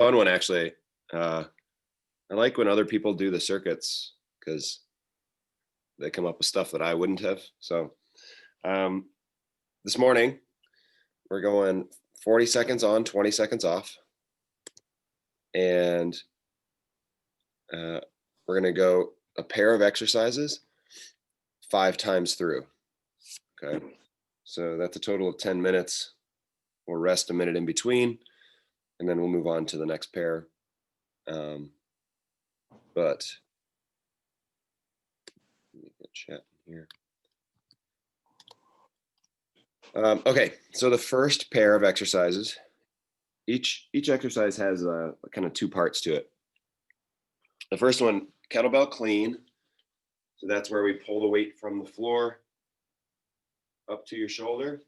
fun one, actually. I like when other people do the circuits because they come up with stuff that I wouldn't have. So this morning, we're going 40 seconds on, 20 seconds off. And we're going to go a pair of exercises 5 times through. Okay. So that's a total of 10 minutes. We'll rest a minute in between, and then we'll move on to the next pair. But let me get chat here. Okay, so the first pair of exercises, each exercise has kind of 2 parts to it. The first one, kettlebell clean. So that's where we pull the weight from the floor up to your shoulder.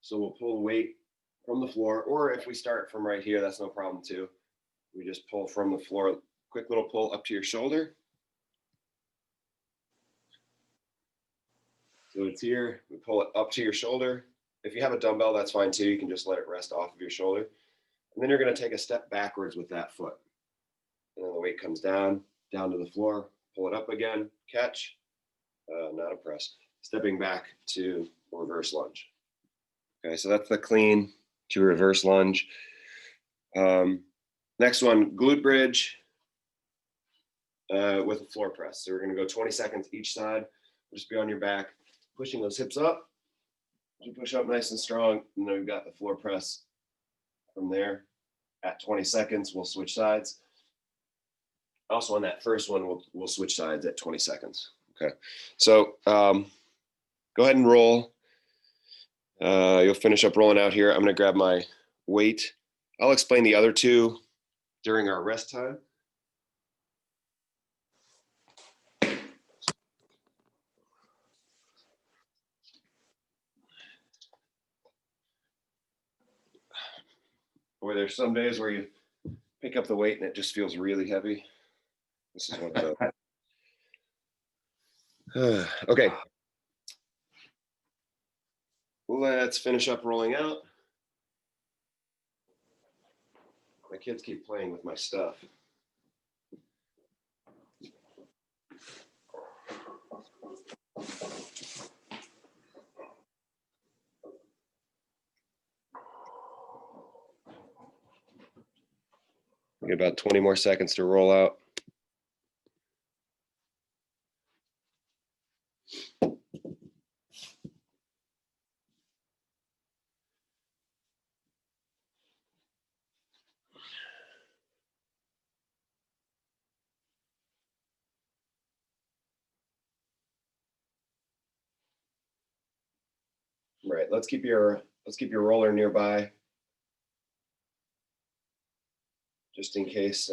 So we'll pull the weight from the floor, or if we start from right here, that's no problem too. We just pull from the floor, quick little pull up to your shoulder. So it's here, we pull it up to your shoulder. If you have a dumbbell, that's fine too. You can just let it rest off of your shoulder. And then you're going to take a step backwards with that foot. And then the weight comes down to the floor, pull it up again, catch, not a press, stepping back to reverse lunge. Okay, so that's the clean to reverse lunge. Next one, glute bridge with a floor press. So we're going to go 20 seconds each side. Just be on your back, pushing those hips up. You push up nice and strong, and then we've got the floor press from there. At 20 seconds, we'll switch sides. Also on that first one, we'll switch sides at 20 seconds. Okay, so go ahead and roll. You'll finish up rolling out here. I'm going to grab my weight. I'll explain the other 2 during our rest time. Boy, there's some days where you pick up the weight and it just feels really heavy. This is one of those. Okay. Let's finish up rolling out. My kids keep playing with my stuff. We got about 20 more seconds to roll out. Right, let's keep your roller nearby, just in case.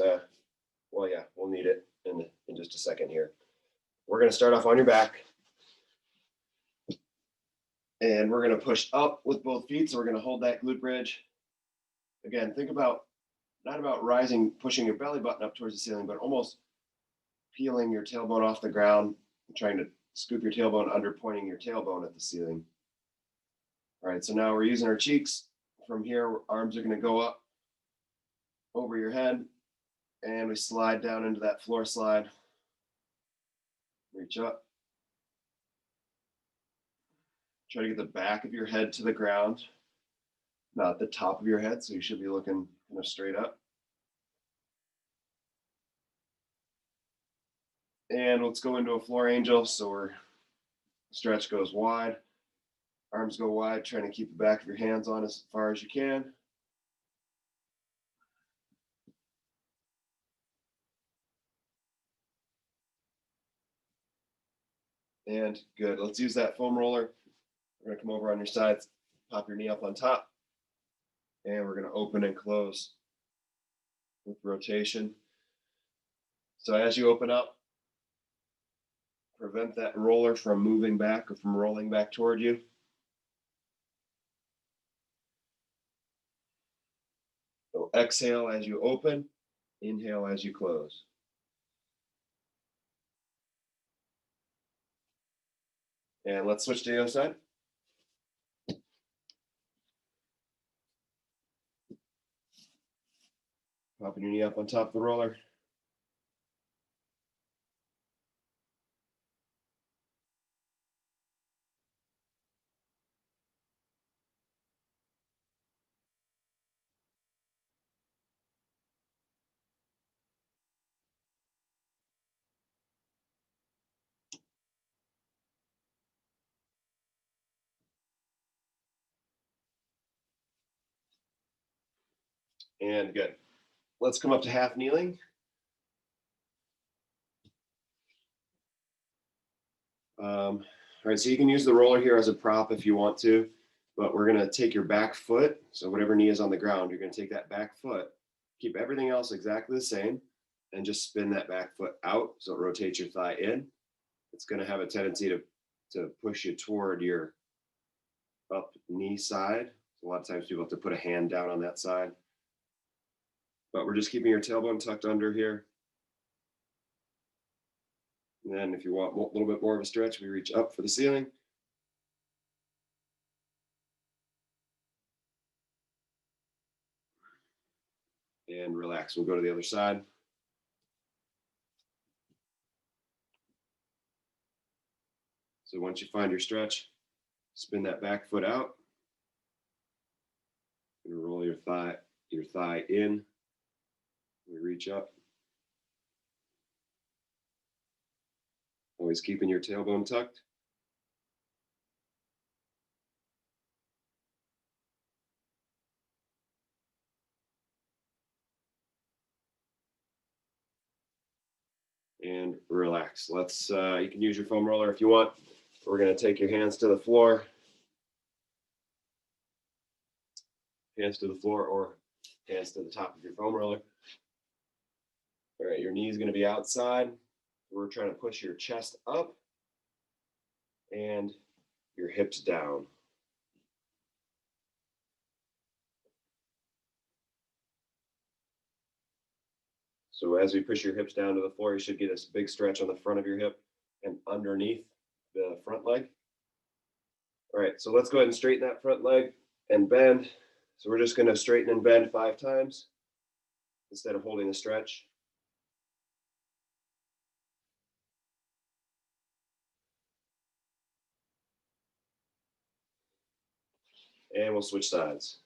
Well, yeah, we'll need it in just a second here. We're going to start off on your back, and we're going to push up with both feet. So we're going to hold that glute bridge. Again, think about not about rising, pushing your belly button up towards the ceiling, but almost peeling your tailbone off the ground, trying to scoop your tailbone under, pointing your tailbone at the ceiling. All right, so now we're using our cheeks. From here, arms are going to go up over your head, and we slide down into that floor slide. Reach up. Try to get the back of your head to the ground, not the top of your head, so you should be looking kind of straight up. And let's go into a floor angel. So our stretch goes wide. Arms go wide, trying to keep the back of your hands on as far as you can. And good. Let's use that foam roller. We're going to come over on your sides, pop your knee up on top, and we're going to open and close with rotation. So as you open up, prevent that roller from moving back or from rolling back toward you. So exhale as you open, inhale as you close. And let's switch to the other side. Popping your knee up on top of the roller. And good. Let's come up to half kneeling. All right, so you can use the roller here as a prop if you want to, but we're gonna take your back foot, so whatever knee is on the ground, you're gonna take that back foot, keep everything else exactly the same, and just spin that back foot out so it rotates your thigh in. It's gonna have a tendency to push you toward your up knee side. A lot of times people have to put a hand down on that side, but we're just keeping your tailbone tucked under here. And then if you want a little bit more of a stretch, we reach up for the ceiling. And relax. We'll go to the other side. So once you find your stretch, spin that back foot out. And roll your thigh in. We reach up. Always keeping your tailbone tucked. And relax. Let's, you can use your foam roller if you want. We're gonna take your hands to the floor. Hands to the floor or hands to the top of your foam roller. All right, your knee is gonna be outside. We're trying to push your chest up and your hips down. So as we push your hips down to the floor, you should get this big stretch on the front of your hip and underneath the front leg. All right, so let's go ahead and straighten that front leg and bend. So we're just gonna straighten and bend 5 times instead of holding a stretch. And we'll switch sides.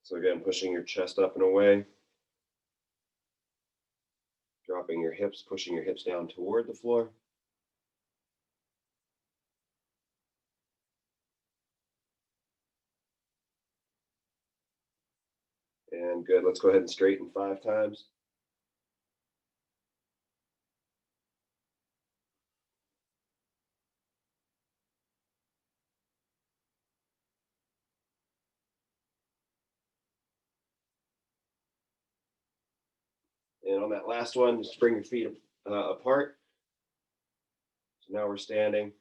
So again, pushing your chest up and away. Dropping your hips, pushing your hips down toward the floor. And good, let's go ahead and straighten 5 times. And on that last one, just bring your feet apart. So now we're standing.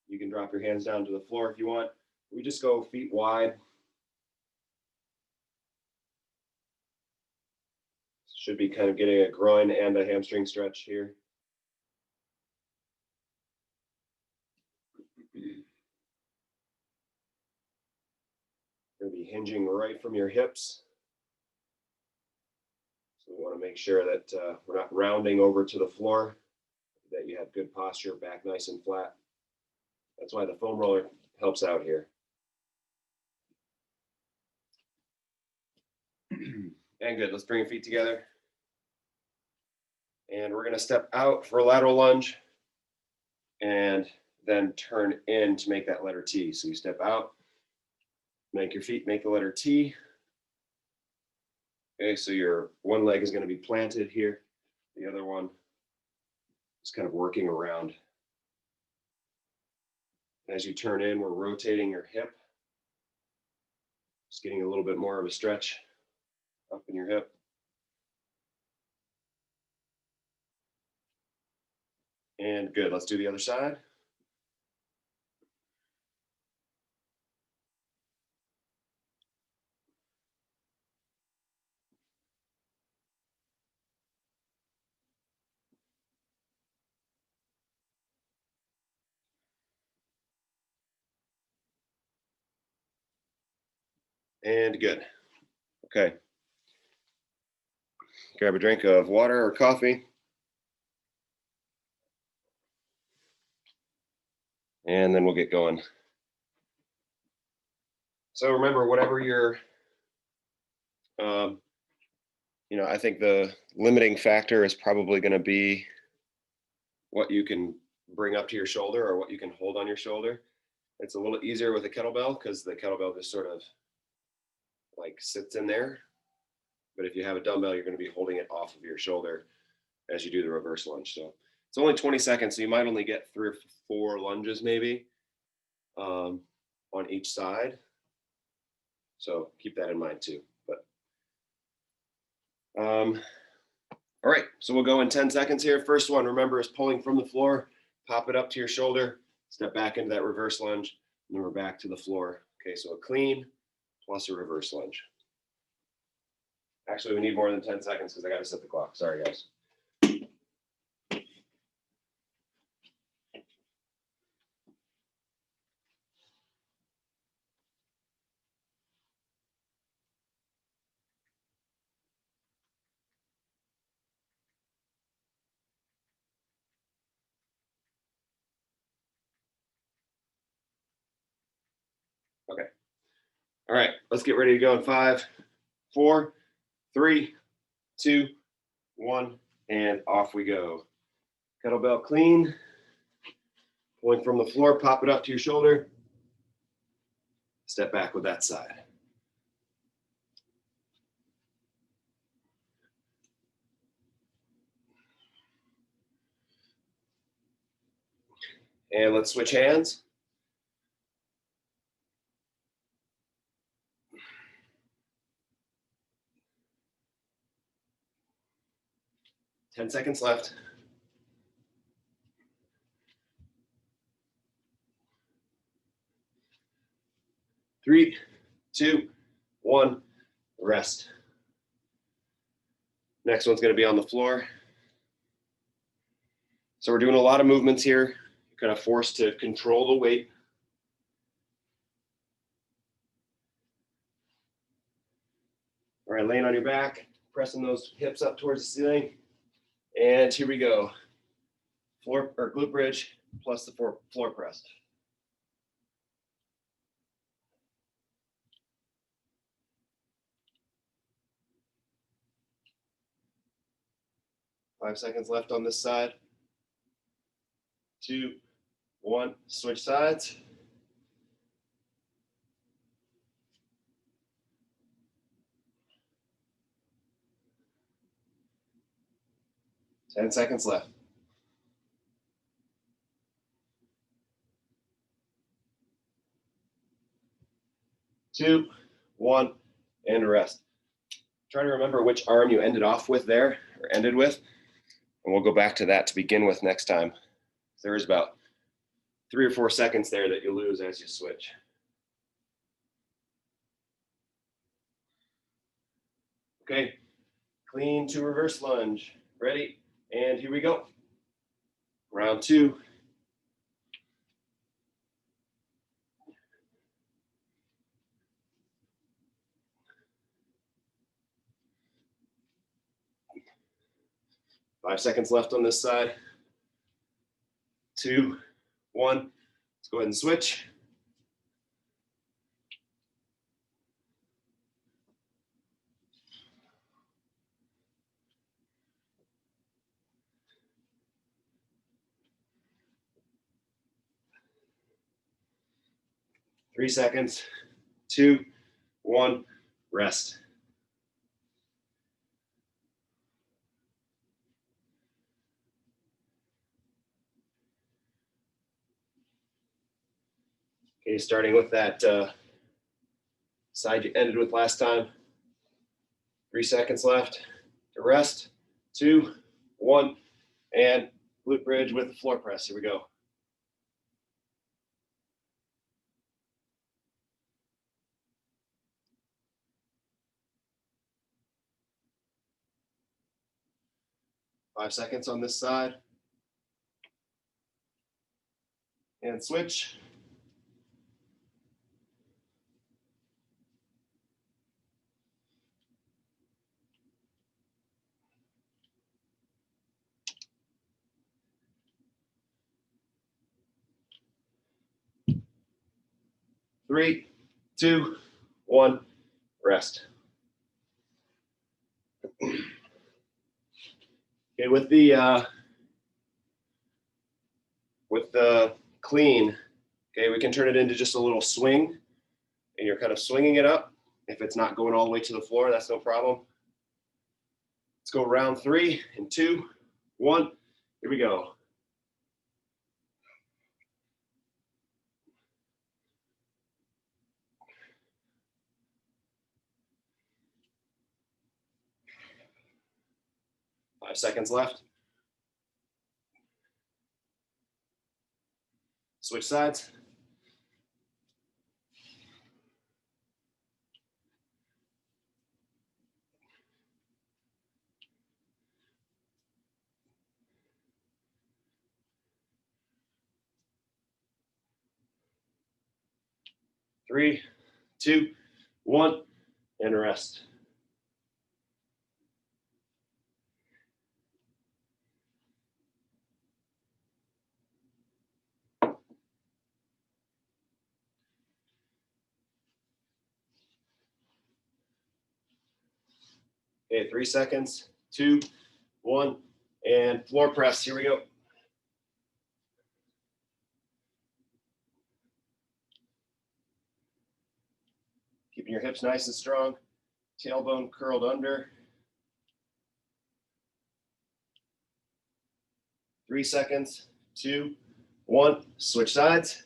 You can drop your hands down to the floor if you want. We just go feet wide. Should be kind of getting a groin and a hamstring stretch here. You're going to be hinging right from your hips. So we want to make sure that we're not rounding over to the floor, that you have good posture, back nice and flat. That's why the foam roller helps out here. And good, let's bring your feet together. And we're gonna step out for a lateral lunge and then turn in to make that letter T. So you step out, make your feet make the letter T. Okay, so your one leg is gonna be planted here. The other one is kind of working around. As you turn in, we're rotating your hip. Just getting a little bit more of a stretch up in your hip. And good, let's do the other side. And good. Okay. Grab a drink of water or coffee. And then we'll get going. So remember, whatever your, I think the limiting factor is probably going to be what you can bring up to your shoulder or what you can hold on your shoulder. It's a little easier with a kettlebell because the kettlebell just sort of like sits in there. But if you have a dumbbell, you're going to be holding it off of your shoulder as you do the reverse lunge. So it's only 20 seconds, so you might only get 3 or 4 lunges maybe on each side. So keep that in mind too. But all right, so we'll go in 10 seconds here. First one, remember, is pulling from the floor. Pop it up to your shoulder, step back into that reverse lunge, and then we're back to the floor. Okay, so a clean plus a reverse lunge. Actually, we need more than 10 seconds because I got to set the clock. Sorry, guys. Okay. All right, let's get ready to go in 5, 4, 3, 2, 1, and off we go. Kettlebell clean. Pulling from the floor, pop it up to your shoulder. Step back with that side. And let's switch hands. Ten seconds left. 3, 2, 1, rest. Next one's going to be on the floor. So we're doing a lot of movements here. You're kind of forced to control the weight. All right, laying on your back, pressing those hips up towards the ceiling. And here we go. Floor or glute bridge plus the floor press. Five seconds left on this side. 2, 1, switch sides. Ten seconds left. 2, 1, and rest. Try to remember which arm you ended off with there, or ended with, and we'll go back to that to begin with next time. There is about 3 or 4 seconds there that you lose as you switch. Okay, clean to reverse lunge. Ready? And here we go. Round 2. Five seconds left on this side. 2, 1. Let's go ahead and switch. Three seconds. 2, 1. Rest. Okay, starting with that side you ended with last time. 3 seconds left to rest. 2, 1, and glute bridge with the floor press. Here we go. Five seconds on this side. And switch. 3, 2, 1, rest. Okay, with the clean, okay, we can turn it into just a little swing, and you're kind of swinging it up. If it's not going all the way to the floor, that's no problem. Let's go round 3 and 2, 1. Here we go. Five seconds left. Switch sides. Three, 2, 1, and rest. Okay, 3 seconds, 2, 1, and floor press. Here we go. Keeping your hips nice and strong. Tailbone curled under. 3 seconds, 2, 1. Switch sides.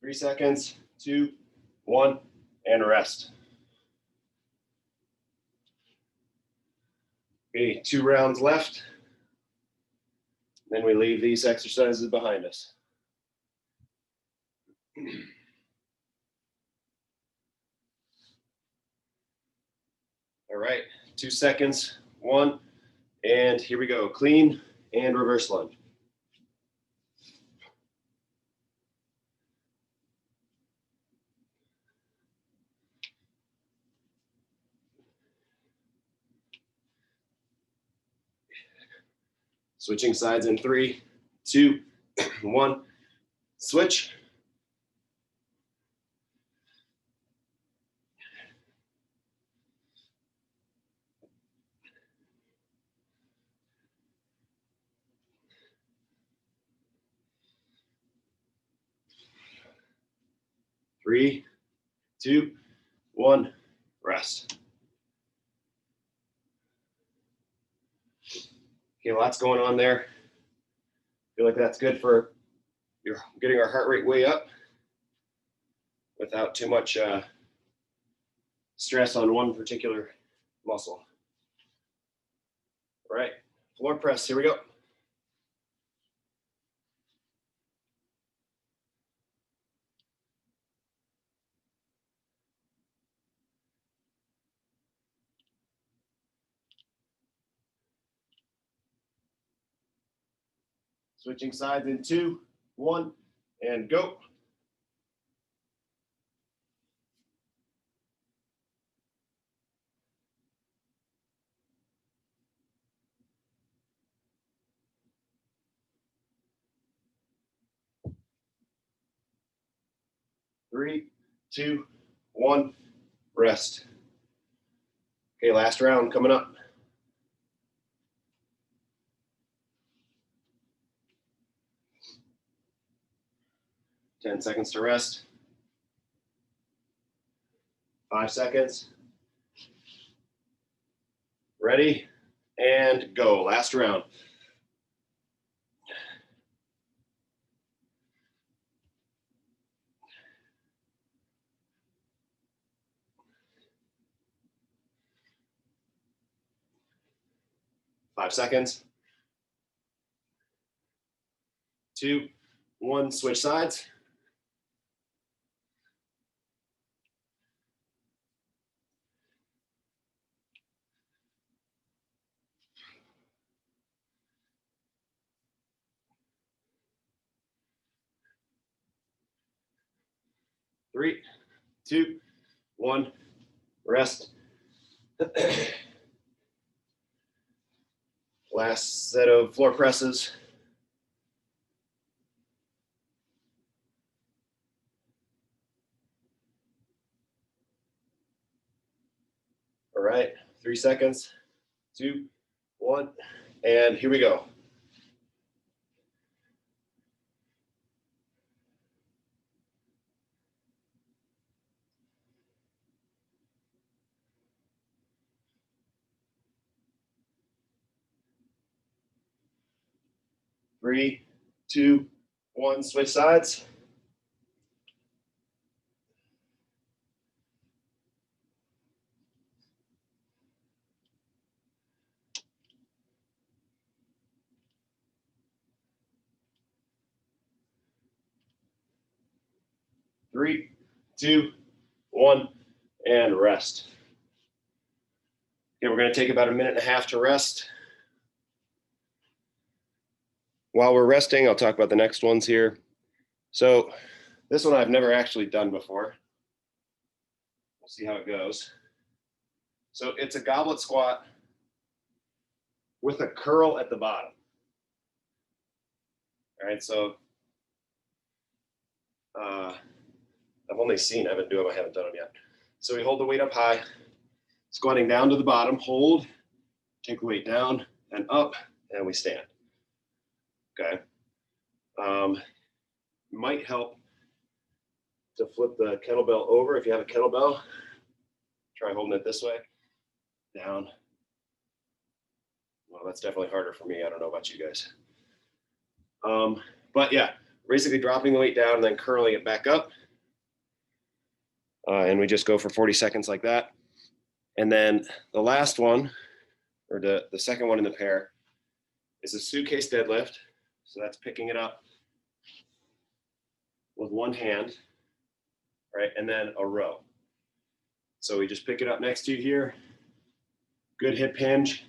Three seconds, 2, 1, and rest. Okay, 2 rounds left. Then we leave these exercises behind us. All right, 2 seconds, 1, and here we go. Clean and reverse lunge. Switching sides in 3, 2, 1. Switch. Three, 2, 1. Rest. Okay, lots going on there. Feel like that's good for getting our heart rate way up without too much stress on one particular muscle. All right, floor press, here we go. Switching sides in 2, 1, and go. Three, 2, 1, rest. Okay, last round coming up. 10 seconds to rest. 5 seconds. Ready, and go. Last round. Five seconds. 2, 1, switch sides. 3, 2, 1, rest. Last set of floor presses. All right, 3 seconds, 2, 1, and here we go. Three, 2, 1, switch sides. Three, 2, 1, and rest. Okay, we're going to take about a minute and a half to rest. While we're resting, I'll talk about the next ones here. So this one I've never actually done before. We'll see how it goes. So it's a goblet squat with a curl at the bottom. All right, so I've only seen, I haven't done them yet. So we hold the weight up high, squatting down to the bottom, hold, take the weight down and up, and we stand. Okay. Might help to flip the kettlebell over. If you have a kettlebell, try holding it this way, down. Well, that's definitely harder for me. I don't know about you guys. But yeah, basically dropping the weight down and then curling it back up. And we just go for 40 seconds like that. And then the last one, or the second one in the pair, is a suitcase deadlift. So that's picking it up with one hand, right? And then a row. So we just pick it up next to you here. Good hip hinge,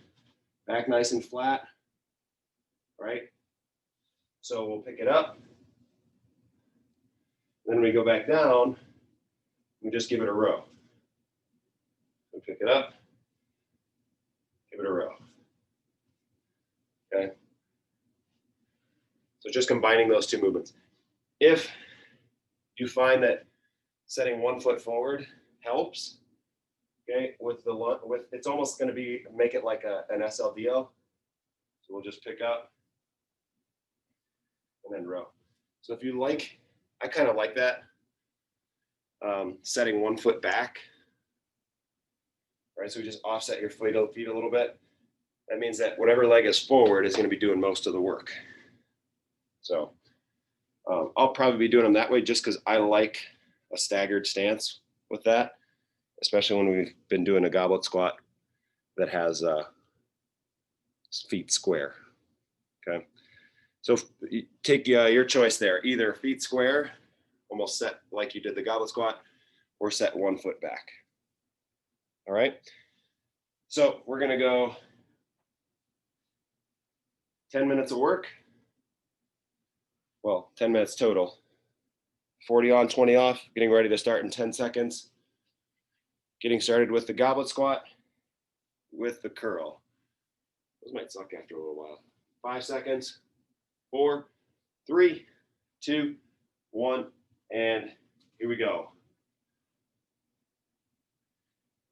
back nice and flat, right? So we'll pick it up. Then we go back down, we just give it a row. We pick it up, give it a row. Okay. So just combining those two movements. If you find that setting one foot forward helps, okay, with it's almost going to make it like an SLDO. So we'll just pick up and then row. So if you like, I kind of like that, setting one foot back. Right, so we just offset your feet a little bit. That means that whatever leg is forward is going to be doing most of the work. So I'll probably be doing them that way just because I like a staggered stance with that, especially when we've been doing a goblet squat that has feet square. Okay, so take your choice there. Either feet square, almost set like you did the goblet squat, or set one foot back. All right, so we're going to go 10 minutes of work. Well, 10 minutes total. 40 on, 20 off, getting ready to start in 10 seconds. Getting started with the goblet squat with the curl. Those might suck after a little while. 5 seconds, 4, 3, 2, 1, and here we go.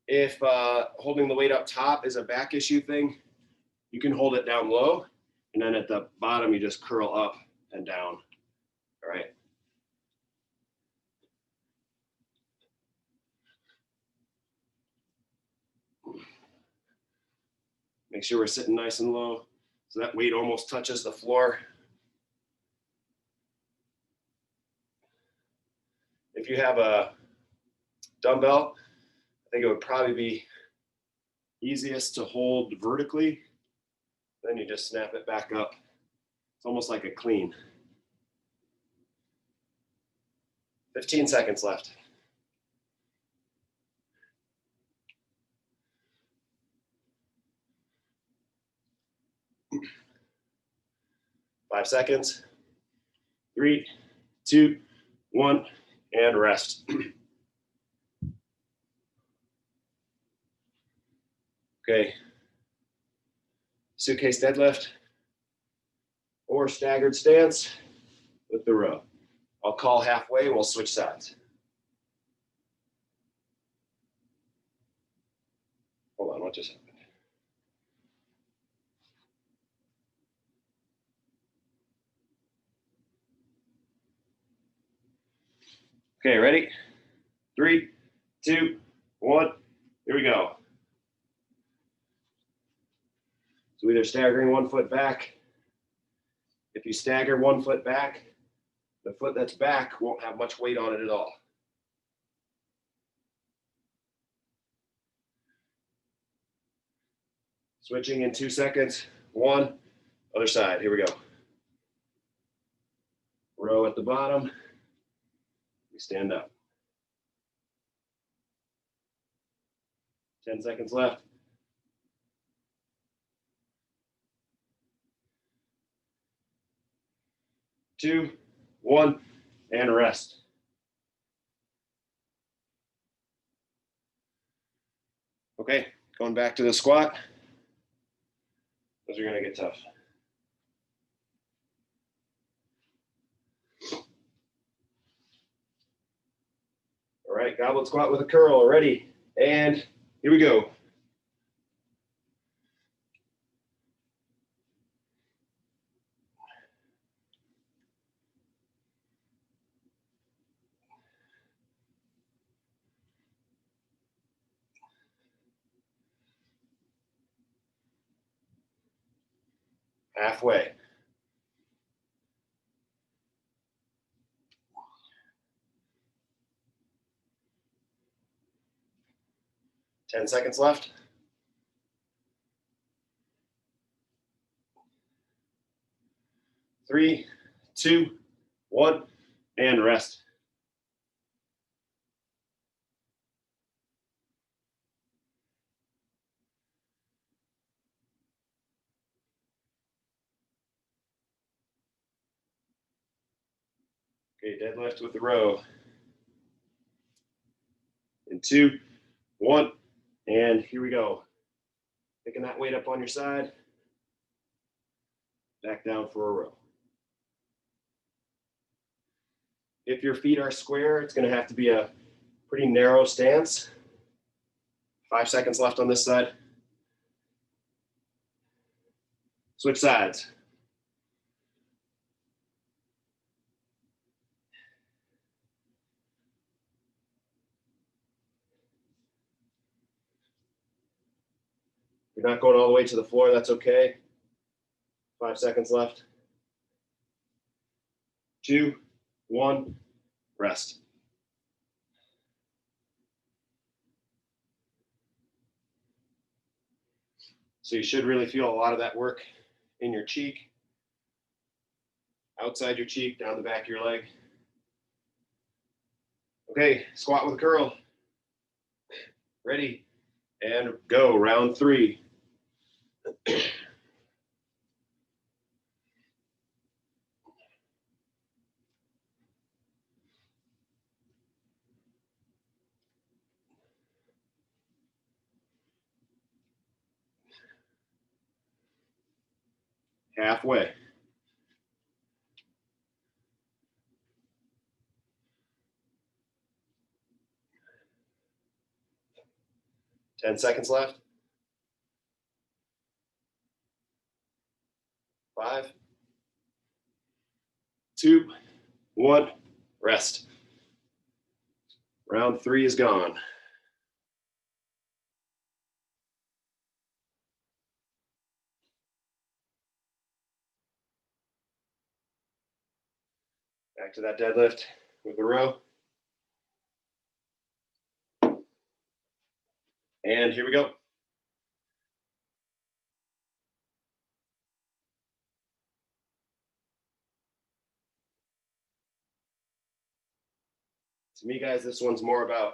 If holding the weight up top is a back issue thing, you can hold it down low, and then at the bottom, you just curl up and down, all right? Make sure we're sitting nice and low so that weight almost touches the floor. If you have a dumbbell, I think it would probably be easiest to hold vertically. Then you just snap it back up. It's almost like a clean. 15 seconds left. 5 seconds. 3, 2, 1, and rest. Okay. Suitcase deadlift or staggered stance with the row. I'll call halfway and we'll switch sides. Hold on, what just happened? Okay, ready? 3, 2, 1, here we go. So either staggering 1 foot back. If you stagger 1 foot back, the foot that's back won't have much weight on it at all. Switching in 2 seconds. 1, other side, here we go. Row at the bottom, we stand up. 10 seconds left. 2, 1, and rest. Okay, going back to the squat. Those are gonna get tough. All right, goblet squat with a curl, ready, and here we go. Halfway. Ten seconds left. 3, 2, 1, and rest. Okay, deadlift with the row. In 2, 1, and here we go. Picking that weight up on your side. Back down for a row. If your feet are square, it's going to have to be a pretty narrow stance. 5 seconds left on this side. Switch sides. If you're not going all the way to the floor, that's okay. 5 seconds left. 2, 1, rest. So you should really feel a lot of that work in your cheek, outside your cheek, down the back of your leg. Okay, squat with a curl. Ready, and go, round 3. Halfway. Ten seconds left. 5, 2, 1, rest. Round 3 is gone. Back to that deadlift with a row. And here we go. To me, guys, this one's more about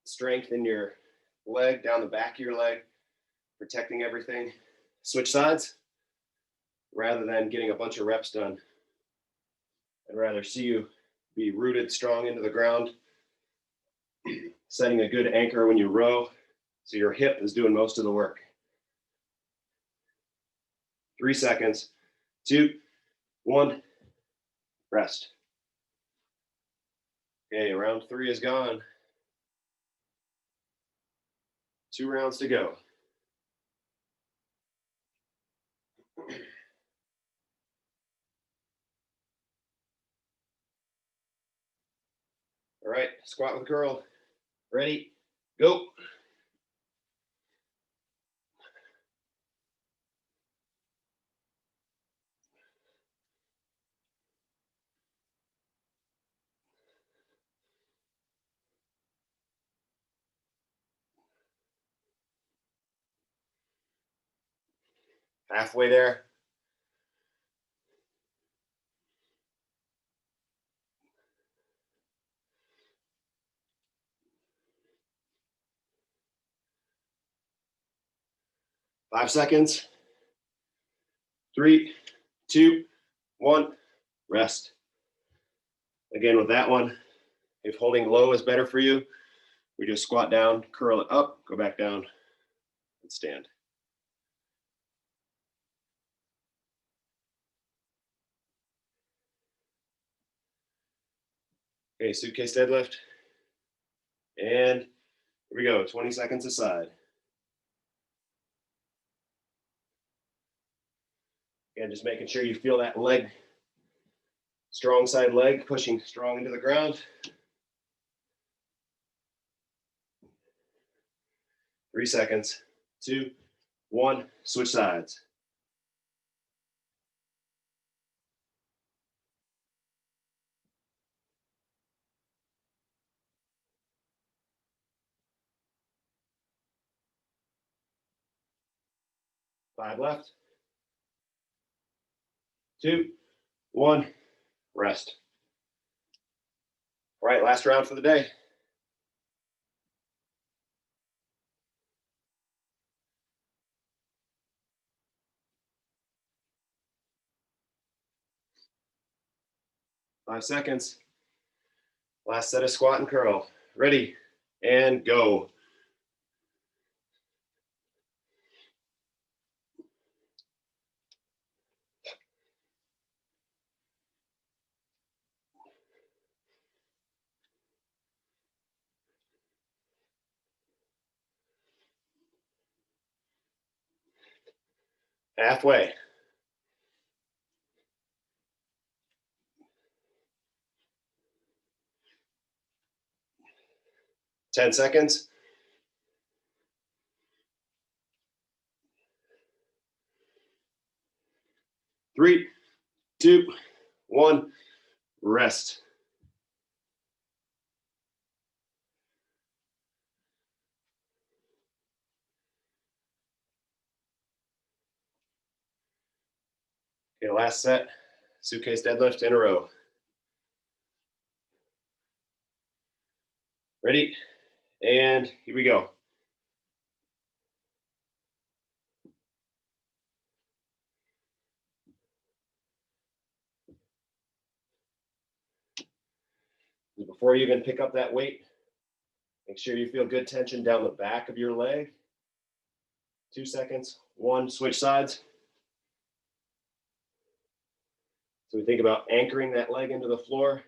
strength in your leg, down the back of your leg, protecting everything. Switch sides rather than getting a bunch of reps done. I'd rather see you be rooted strong into the ground, setting a good anchor when you row, so your hip is doing most of the work. 3 seconds, 2, 1, rest. Okay, round 3 is gone. 2 rounds to go. All right, squat with curl. Ready, go. Halfway there. Five seconds. 3, 2, 1, rest. Again, with that one, if holding low is better for you, we just squat down, curl it up, go back down, and stand. Okay, suitcase deadlift. And here we go, 20 seconds aside. Again, just making sure you feel that leg, strong side leg, pushing strong into the ground. 3 seconds, 2, 1, switch sides. Five left. 2, 1, rest. All right, last round for the day. Five seconds. Last set of squat and curl. Ready, and go. Halfway. 10 seconds. 3, 2, 1, rest. Okay, last set, suitcase deadlift in a row. Ready, and here we go. Before you even pick up that weight, make sure you feel good tension down the back of your leg. 2 seconds, 1, switch sides. So we think about anchoring that leg into the floor,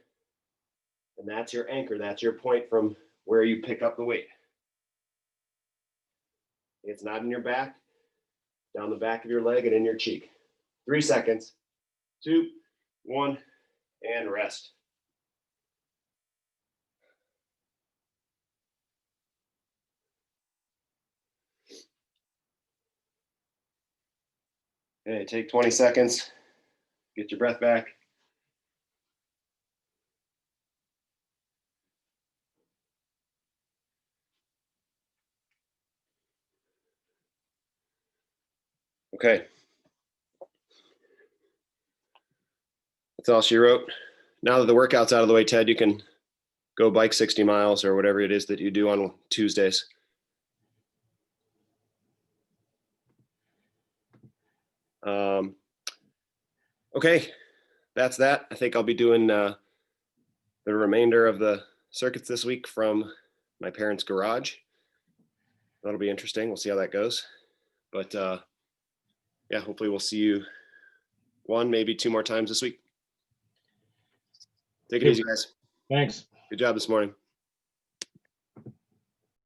and that's your anchor. That's your point from where you pick up the weight. It's not in your back, down the back of your leg and in your cheek. 3 seconds, 2, 1, and rest. Okay, take 20 seconds, get your breath back. Okay. That's all she wrote. Now that the workout's out of the way, Ted, you can go bike 60 miles or whatever it is that you do on Tuesdays. Okay, that's that. I think I'll be doing the remainder of the circuits this week from my parents' garage. That'll be interesting. We'll see how that goes. But yeah, hopefully we'll see you one, maybe two more times this week. Take it easy, guys. Thanks. Good job this morning.